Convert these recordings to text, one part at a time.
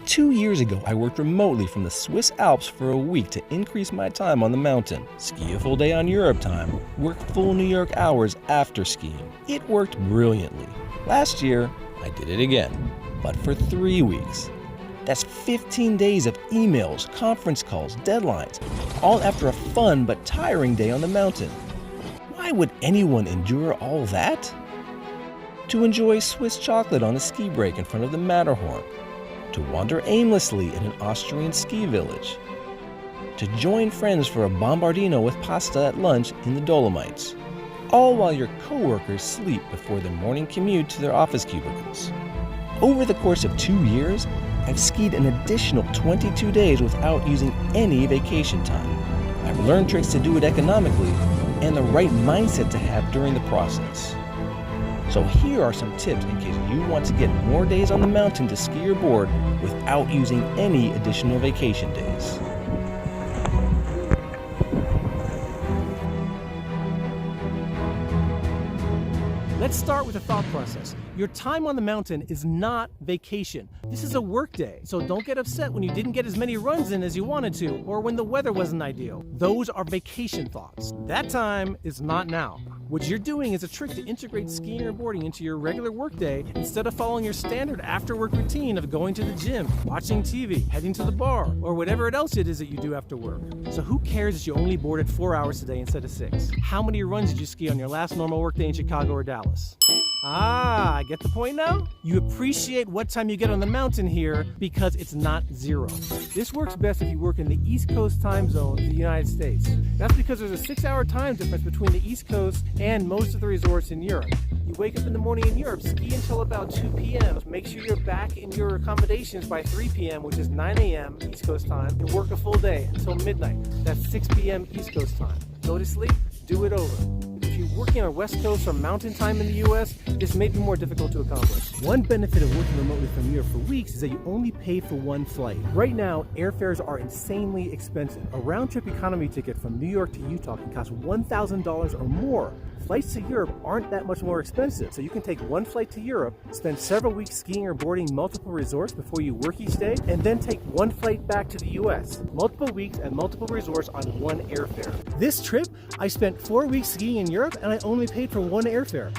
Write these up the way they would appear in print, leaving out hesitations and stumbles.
2 years ago, I worked remotely from the Swiss Alps for a week to increase my time on the mountain. Ski a full day on Europe time, work full New York hours after skiing. It worked brilliantly. Last year, I did it again, but for 3 weeks. That's 15 days of emails, conference calls, deadlines, all after a fun but tiring day on the mountain. Why would anyone endure all that? To enjoy Swiss chocolate on a ski break in front of the Matterhorn, to wander aimlessly in an Austrian ski village, to join friends for a bombardino with pasta at lunch in the Dolomites, all while your coworkers sleep before their morning commute to their office cubicles. Over the course of 2 years, I've skied an additional 22 days without using any vacation time. I've learned tricks to do it economically and the right mindset to have during the process. So here are some tips in case you want to get more days on the mountain to ski or board without using any additional vacation days. Let's start with the thought process. Your time on the mountain is not vacation. This is a work day, so don't get upset when you didn't get as many runs in as you wanted to, or when the weather wasn't ideal. Those are vacation thoughts. That time is not now. What you're doing is a trick to integrate skiing or boarding into your regular workday instead of following your standard after-work routine of going to the gym, watching TV, heading to the bar, or whatever else it is that you do after work. So who cares if you only boarded 4 hours today instead of 6? How many runs did you ski on your last normal workday in Chicago or Dallas? Ah, I get the point now? You appreciate what time you get on the mountain here because it's not zero. This works best if you work in the East Coast time zone of the United States. That's because there's a 6-hour time difference between the East Coast and most of the resorts in Europe. You wake up in the morning in Europe, ski until about 2 p.m. Make sure you're back in your accommodations by 3 p.m., which is 9 a.m. East Coast time, and work a full day until midnight. That's 6 p.m. East Coast time. Go to sleep, do it over. If you're working on West Coast or Mountain Time in the U.S., this may be more difficult to accomplish. One benefit of working remotely from Europe for weeks is that you only pay for one flight. Right now, airfares are insanely expensive. A round-trip economy ticket from New York to Utah can cost $1,000 or more. Flights to Europe aren't that much more expensive, so you can take one flight to Europe, spend several weeks skiing or boarding multiple resorts before you work each day, and then take one flight back to the U.S. Multiple weeks and multiple resorts on one airfare. This trip, I spent 4 weeks skiing in Europe and I only paid for one airfare.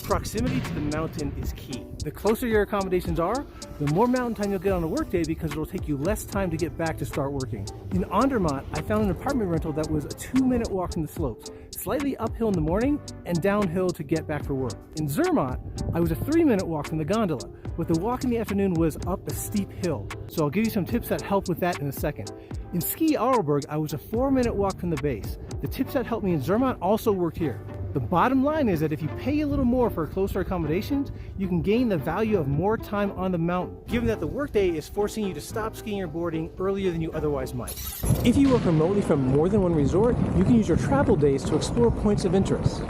Proximity to the mountain is key. The closer your accommodations are, the more mountain time you'll get on a workday because it'll take you less time to get back to start working. In Andermatt, I found an apartment rental that was a 2-minute walk from the slopes, slightly uphill in the morning and downhill to get back for work. In Zermatt, I was a 3-minute walk from the gondola, but the walk in the afternoon was up a steep hill. So I'll give you some tips that help with that in a second. In Ski Arlberg, I was a 4-minute walk from the base. The tips that helped me in Zermatt also worked here. The bottom line is that if you pay a little more for closer accommodations, you can gain the value of more time on the mountain, given that the workday is forcing you to stop skiing or boarding earlier than you otherwise might. If you work remotely from more than one resort, you can use your travel days to explore points of interest.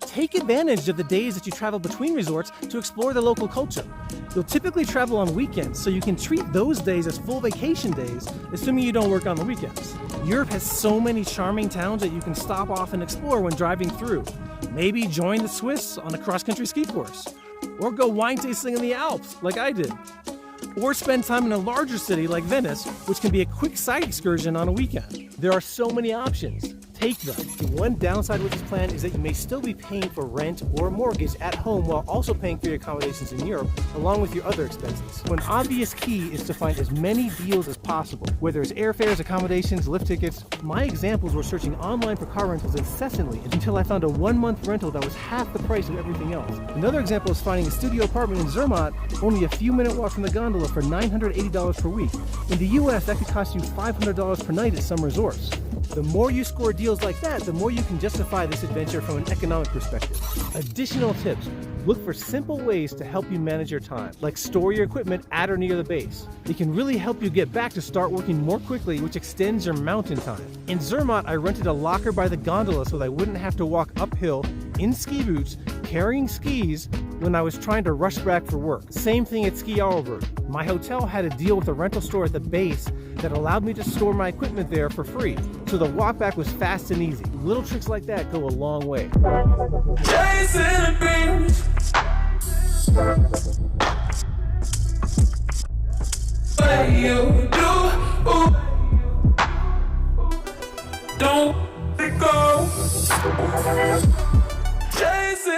Take advantage of the days that you travel between resorts to explore the local culture. You'll typically travel on weekends, so you can treat those days as full vacation days, assuming you don't work on the weekends. Europe has so many charming towns that you can stop off and explore when driving through. Maybe join the Swiss on a cross-country ski course, or go wine tasting in the Alps, like I did. Or spend time in a larger city like Venice, which can be a quick side excursion on a weekend. There are so many options. Take them. The one downside with this plan is that you may still be paying for rent or mortgage at home while also paying for your accommodations in Europe, along with your other expenses. One obvious key is to find as many deals as possible, whether it's airfares, accommodations, lift tickets. My examples were searching online for car rentals incessantly until I found a 1-month rental that was half the price of everything else. Another example is finding a studio apartment in Zermatt, only a few minute walk from the gondola for $980 per week. In the US, that could cost you $500 per night at some resorts. The more you score deals like that, the more you can justify this adventure from an economic perspective. Additional tips. Look for simple ways to help you manage your time, like store your equipment at or near the base. It can really help you get back to start working more quickly, which extends your mountain time. In Zermatt, I rented a locker by the gondola so that I wouldn't have to walk uphill in ski boots, carrying skis when I was trying to rush back for work. Same thing at Ski Arlberg. My hotel had a deal with a rental store at the base that allowed me to store my equipment there for free, so the walk back was fast and easy. Little tricks like that go a long way. way you do. Ooh. Don't let go. Chasing